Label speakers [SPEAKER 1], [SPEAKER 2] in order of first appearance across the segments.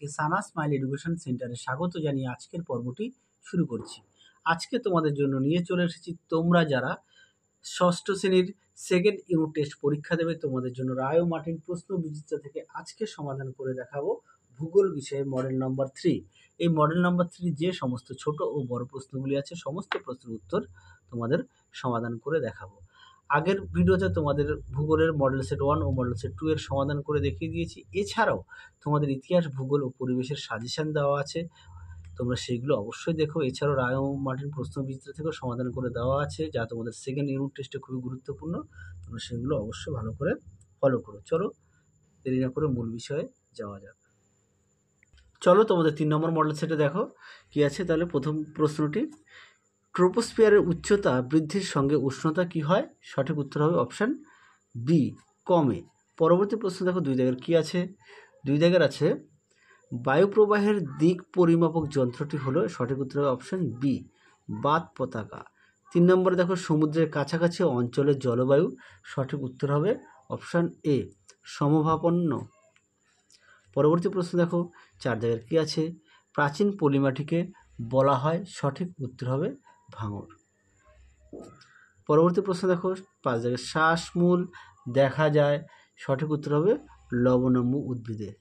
[SPEAKER 1] সবাইকে সানা smile education সেন্টারে স্বাগত জানিয়ে আজকের পর্বটি শুরু করছি। আজকে তোমাদের জন্য নিয়ে চলে এসেছি তোমরা যারা ষষ্ঠ শ্রেণীর সেকেন্ড ইউনিট টেস্ট পরীক্ষা দেবে তোমাদের জন্য রায় ও মার্টিন প্রশ্ন বিচিত্রা থেকে আজকে সমাধান করে দেখাবো ভূগোল বিষয়ে মডেল নাম্বার 3। এই মডেল নাম্বার 3 যে সমস্ত ছোট ও বড় প্রশ্নগুলি আছে সমস্ত প্রশ্নের উত্তর তোমাদের সমাধান করে দেখাবো। আগের ভিডিওতে তোমাদের ভূগোলের মডেল সেট 1 ও মডেল সেট 2 এর সমাধান করে দেখিয়ে দিয়েছি। এছাড়াও তোমাদের ইতিহাস, ভূগোল ও পরিবেশের সাজেশন দেওয়া আছে, তোমরা সেইগুলো অবশ্যই দেখো। এছাড়াও রায় ও মার্টিন প্রশ্ন বিচিত্রা থেকেও সমাধান করে দেওয়া আছে, যা তোমাদের সেকেন্ড ইউনিট টেস্টে খুবই গুরুত্বপূর্ণ। তোমরা সেগুলো অবশ্যই ভালো করে ফলো করো। চলো দেরি না করে মূল বিষয়ে যাওয়া যাক। চলো তোমাদের 3 নম্বর মডেল সেটে দেখো কি আছে। তাহলে প্রথম প্রশ্নটি, ট্রোপোস্ফিয়ারের উচ্চতা বৃদ্ধির সঙ্গে উষ্ণতা কি হয়? সঠিক উত্তর হবে অপশান বি, কমে। পরবর্তী প্রশ্ন দেখো 2 দাগের কি আছে। 2 দাগের আছে বায়ুপ্রবাহের দিক পরিমাপক যন্ত্রটি হলো, সঠিক উত্তর হবে অপশান বি, বাত পতাকা। 3 নম্বরে দেখো সমুদ্রের কাছাকাছি অঞ্চলের জলবায়ু, সঠিক উত্তর হবে অপশান এ, সমভাবাপন্ন। পরবর্তী প্রশ্ন দেখো 4 দাগের কি আছে। প্রাচীন পলিমাটিকে বলা হয়, সঠিক উত্তর হবে ভাঙর। পরবর্তী প্রশ্ন দেখো 5 দাগের শ্বাসমূল দেখা যায়, সঠিক উত্তর হবে লবণাম্য উদ্ভিদে।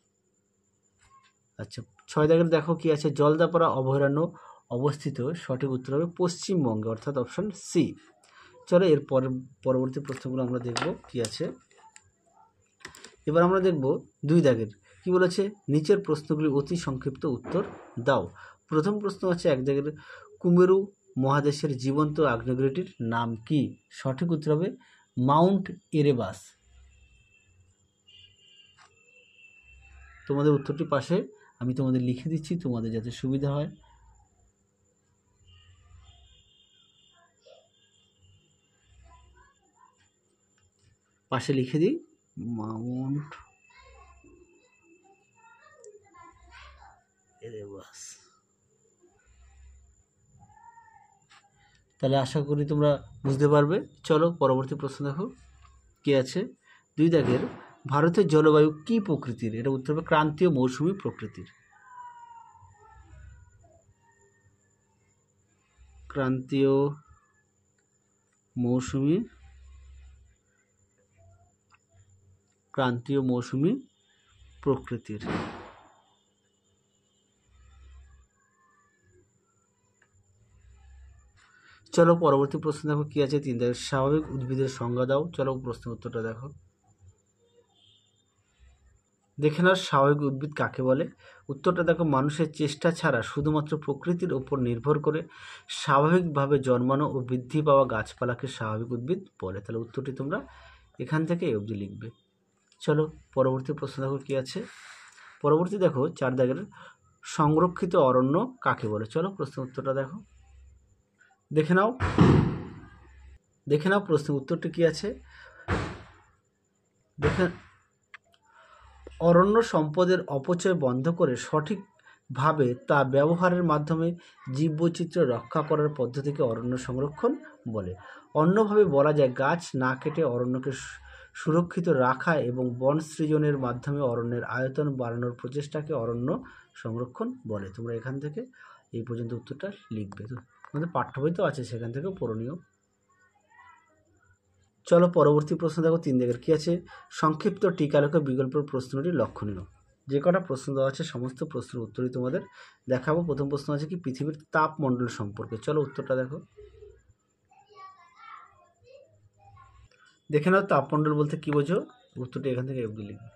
[SPEAKER 1] আচ্ছা 6 দাগের দেখো কি আছে। জলদাপাড়া অভয়ারণ্য অবস্থিত, সঠিক উত্তর হবে পশ্চিমবঙ্গে, অর্থাৎ অপশান সি। চলো এর পরবর্তী প্রশ্নগুলো আমরা দেখব কি আছে। এবার আমরা দেখব 2 দাগের কি বলেছে। নিচের প্রশ্নগুলি অতি সংক্ষিপ্ত উত্তর দাও। প্রথম প্রশ্ন আছে 1 দাগের, কুমেরু মহাদেশের জীবন্ত আগ্নেয়গিরিটির নাম কি? সঠিক উত্তর হবে মাউন্ট এরেবাস। তোমাদের উত্তরটি পাশে আমি তোমাদের লিখে দিচ্ছি, তোমাদের যাতে সুবিধা হয়। পাশে লিখে দিই মাউন্ট এরেবাস। তাহলে আশা করি তোমরা বুঝতে পারবে। চলো পরবর্তী প্রশ্ন দেখো কি আছে। 2 দাগের, ভারতের জলবায়ু কি প্রকৃতির? এটা উত্তর হবে ক্রান্তীয় মৌসুমী প্রকৃতির। ক্রান্তীয় মৌসুমী প্রকৃতির। চলো পরবর্তী প্রশ্ন দেখো কি আছে। 3 দাগের, স্বাভাবিক উদ্ভিদের সংজ্ঞা দাও। চলো প্রশ্নের উত্তরটা দেখো। দেখে নাও স্বাভাবিক উদ্ভিদ কাকে বলে। উত্তরটা দেখো, মানুষের চেষ্টা ছাড়া শুধুমাত্র প্রকৃতির ওপর নির্ভর করে স্বাভাবিকভাবে জন্মানো ও বৃদ্ধি পাওয়া গাছপালাকে স্বাভাবিক উদ্ভিদ বলে। তাহলে উত্তরটি তোমরা এখান থেকে এই অবধি লিখবে। চলো পরবর্তী প্রশ্ন দেখো কি আছে। পরবর্তী দেখো 4 দাগের, সংরক্ষিত অরণ্য কাকে বলে? চলো প্রশ্নের উত্তরটা দেখো। দেখে নাও প্রশ্নের উত্তরটি কি আছে। অরণ্য সম্পদের অপচয় বন্ধ করে সঠিকভাবে তা ব্যবহারের মাধ্যমে জীববৈচিত্র্য রক্ষা করার পদ্ধতিকে অরণ্য সংরক্ষণ বলে। অন্যভাবে বলা যায়, গাছ না কেটে অরণ্যকে সুরক্ষিত রাখা এবং বন সৃজনের মাধ্যমে অরণ্যের আয়তন বাড়ানোর প্রচেষ্টাকে অরণ্য সংরক্ষণ বলে। তোমরা এখান থেকে এই পর্যন্ত উত্তরটা লিখবে। তো আমাদের পাঠ্য বই তো আছে, সেখান থেকেও পড়নীয়। চলো পরবর্তী প্রশ্ন দেখো 3 দাগের কি আছে। সংক্ষিপ্ত টিকালোকে বিকল্প প্রশ্নটি লক্ষণীয়। যে কটা প্রশ্ন দেওয়া আছে সমস্ত প্রশ্নের উত্তরই তোমাদের দেখাবো। প্রথম প্রশ্ন আছে কি, পৃথিবীর তাপমণ্ডল সম্পর্কে। চলো উত্তরটা দেখো। দেখে নাও তাপমণ্ডল বলতে কি বোঝো। উত্তরটি এখান থেকে অবধি লিখবে।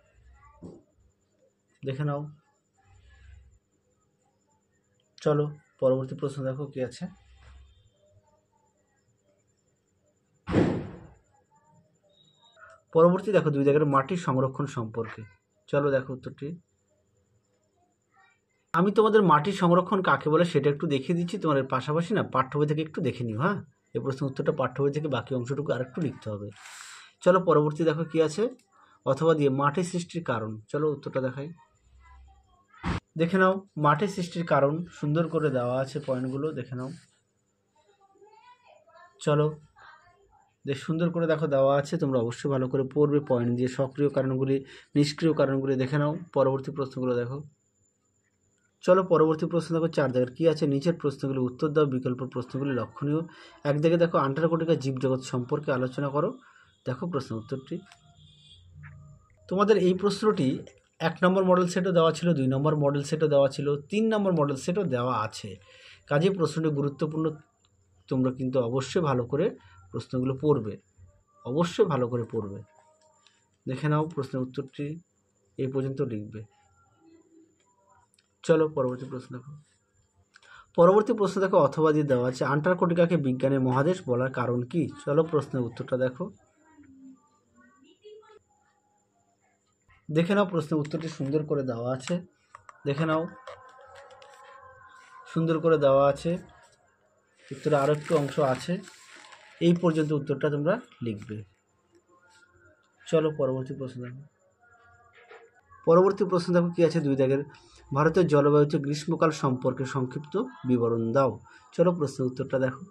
[SPEAKER 1] দেখে নাও। চলো পরবর্তী প্রশ্ন দেখো কি আছে। পরবর্তী দেখো 2 দাগের, মাটির সংরক্ষণ সম্পর্কে। চলো দেখো উত্তরটি। আমি তোমাদের মাটির সংরক্ষণ কাকে বলে সেটা একটু দেখিয়ে দিচ্ছি, তোমাদের পাশাপাশি না পাঠ্য বই থেকে একটু দেখে নিও। হ্যাঁ, এই প্রশ্নের উত্তরটা পাঠ্য বই থেকে বাকি অংশটুকু আরেকটু লিখতে হবে। চলো পরবর্তী দেখো কি আছে। অথবা দিয়ে মাটি সৃষ্টির কারণ। চলো উত্তরটা দেখাই। দেখে নাও মাটি সৃষ্টির কারণ, সুন্দর করে দেওয়া আছে পয়েন্টগুলো, দেখে নাও। চলো সুন্দর করে দেখো দেওয়া আছে, তোমরা অবশ্যই ভালো করে পড়বে পয়েন্ট দিয়ে। সক্রিয় কারণগুলি, নিষ্ক্রিয় কারণগুলি দেখে নাও। পরবর্তী প্রশ্নগুলো দেখো। চলো পরবর্তী প্রশ্ন দেখো 4 দাগের কী আছে, নিচের প্রশ্নগুলি উত্তর দাও, বিকল্প প্রশ্নগুলি লক্ষণীয়। 1 দাগে দেখো আন্টার্কটিকা জীবজগৎ সম্পর্কে আলোচনা করো। দেখো প্রশ্ন উত্তরটি। তোমাদের এই প্রশ্নটি 1 নম্বর মডেল সেটও দেওয়া ছিল, 2 নম্বর মডেল সেটও দেওয়া ছিল, 3 নম্বর মডেল সেটও দেওয়া আছে। কাজেই প্রশ্নটি গুরুত্বপূর্ণ, তোমরা কিন্তু অবশ্যই ভালো করে প্রশ্নগুলো পড়বে, অবশ্যই ভালো করে পড়বে। দেখে নাও প্রশ্নের উত্তরটি এই পর্যন্ত লিখবে। চলো পরবর্তী প্রশ্ন দেখো। পরবর্তী প্রশ্ন দেখো অথবা দিয়ে দেওয়া আছে, আন্টার্কটিকাকে বিজ্ঞানের মহাদেশ বলার কারণ কি? চলো প্রশ্নের উত্তরটা দেখো। দেখে নাও প্রশ্নের উত্তরটি সুন্দর করে দেওয়া আছে, দেখে নাও সুন্দর করে দেওয়া আছে। উত্তরে আরও একটু অংশ আছে, এই পর্যন্ত উত্তরটা তোমরা লিখবে। চলো পরবর্তী প্রশ্ন দেখো। পরবর্তী প্রশ্ন দেখো কী আছে 2 দাগের, ভারতের জলবায়ুতে গ্রীষ্মকাল সম্পর্কে সংক্ষিপ্ত বিবরণ দাও। চলো প্রশ্নের উত্তরটা দেখো।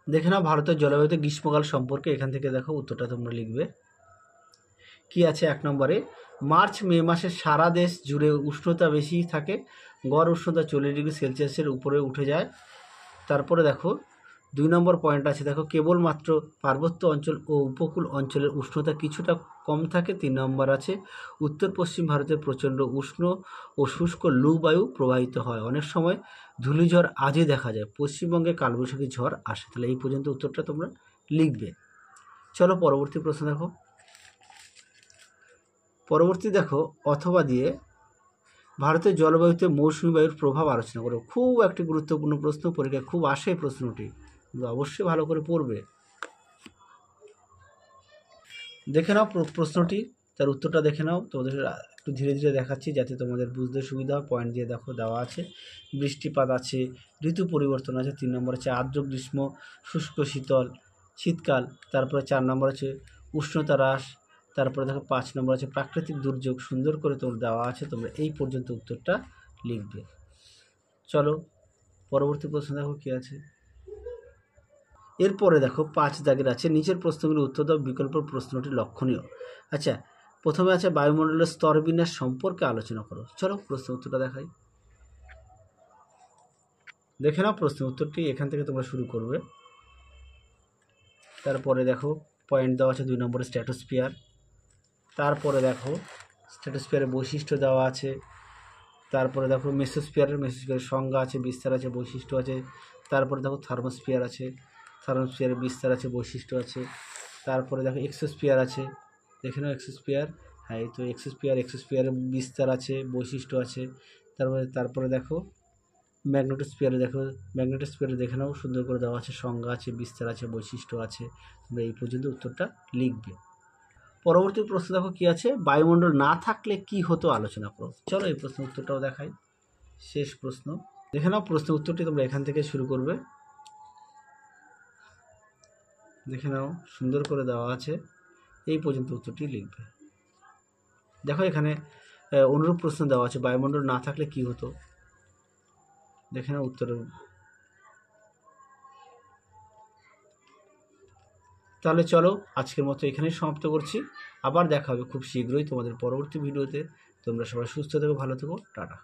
[SPEAKER 1] দেখে নাও ভারতের জলবায়ুতে গ্রীষ্মকাল সম্পর্কে, এখান থেকে দেখো উত্তরটা তোমরা লিখবে। কি আছে 1 নম্বরে, মার্চ মে মাসে সারা দেশ জুড়ে উষ্ণতা বেশি থাকে, গড় উষ্ণতা 40 ডিগ্রি সেলসিয়াসের উপরে উঠে যায়। তারপরে দেখো 2 নম্বর পয়েন্ট আছে, দেখো কেবলমাত্র পার্বত্য অঞ্চল ও উপকূল অঞ্চলের উষ্ণতা কিছুটা কম থাকে। 3 নম্বর আছে, উত্তর পশ্চিম ভারতে প্রচণ্ড উষ্ণ ও শুষ্ক লু বায়ু প্রবাহিত হয়, অনেক সময় ধূলিঝড় আজই দেখা যায়, পশ্চিমবঙ্গে কালবৈশাখী ঝড় আসে। তাহলে এই পর্যন্ত উত্তরটা তোমরা লিখবে। চলো পরবর্তী প্রশ্ন দেখো। পরবর্তী দেখো অথবা দিয়ে ভারতের জলবায়ুতে মৌসুমী বায়ুর প্রভাব আলোচনা করো। খুব একটি গুরুত্বপূর্ণ প্রশ্ন, পরীক্ষায় খুব আসে এই প্রশ্নটি, অবশ্যই ভালো করে পড়বে। দেখে নাও প্রশ্নটি, তার উত্তরটা দেখে নাও। তোমাদের একটু ধীরে ধীরে দেখাচ্ছি যাতে তোমাদের বুঝতে সুবিধা হয়। পয়েন্ট দিয়ে দেখো দেওয়া আছে, বৃষ্টিপাত আছে, ঋতু পরিবর্তন আছে, 3 নম্বর আছে আর্দ্র গ্রীষ্ম, শুষ্ক শীতকাল, তারপরে 4 নম্বর আছে উষ্ণতা হ্রাস, তারপরে দেখো 5 নম্বর আছে প্রাকৃতিক দুর্যোগ। সুন্দর করে তোমার দেওয়া আছে, তোমরা এই পর্যন্ত উত্তরটা লিখবে। চলো পরবর্তী প্রশ্ন দেখো কী আছে। এরপরে দেখো 5 দাগের আছে, নিচের প্রশ্নগুলি উত্তর দাও, বিকল্প প্রশ্নটি লক্ষণীয়। আচ্ছা, প্রথমে আছে বায়ুমণ্ডলের স্তরবিন্যাস সম্পর্কে আলোচনা করো। চলো প্রশ্ন উত্তরটা দেখাই। দেখে নাও প্রশ্ন উত্তরটি, এখান থেকে তোমরা শুরু করবে। তারপরে দেখো পয়েন্ট দেওয়া আছে 2 নম্বরে স্ট্র্যাটোস্ফিয়ার। তারপরে দেখো স্ট্র্যাটোস্ফিয়ারের বৈশিষ্ট্য দেওয়া আছে। তারপরে দেখো মেসোস্ফিয়ারের সংজ্ঞা আছে, বিস্তার আছে, বৈশিষ্ট্য আছে। তারপরে দেখো থার্মোস্ফিয়ার আছে, থার্মোস্ফিয়ারের বিস্তার আছে, বৈশিষ্ট্য আছে। তারপরে দেখো এক্সোস্ফিয়ার আছে, দেখে নাও এক্সোস্ফিয়ার, হ্যাঁ এই তো এক্সোস্ফিয়ারের বিস্তার আছে, বৈশিষ্ট্য আছে। তারপরে দেখো ম্যাগনেটোস্ফিয়ারে দেখে নাও, সুন্দর করে দেওয়া আছে, সংজ্ঞা আছে, বিস্তার আছে, বৈশিষ্ট্য আছে। তোমরা এই পর্যন্ত উত্তরটা লিখবে। পরবর্তী প্রশ্ন দেখো কি আছে, বায়ুমণ্ডল না থাকলে কি হতো আলোচনা করো। চলো এই প্রশ্নের উত্তরটাও দেখাই, শেষ প্রশ্ন। দেখে নাও প্রশ্নের উত্তরটি তোমরা এখান থেকে শুরু করবে। দেখে নাও সুন্দর করে দেওয়া আছে, এই পর্যন্ত উত্তরটি লিখবে। দেখো এখানে অনুরূপ প্রশ্ন দেওয়া আছে, বায়ুমণ্ডল না থাকলে কি হতো। দেখে নাও উত্তরের। তাহলে চলো আজকের মতো এখানেই সমাপ্ত করছি, আবার দেখা হবে খুব শীঘ্রই তোমাদের পরবর্তী ভিডিওতে। তোমরা সবাই সুস্থ থেকো, ভালো থেকো, টাটা।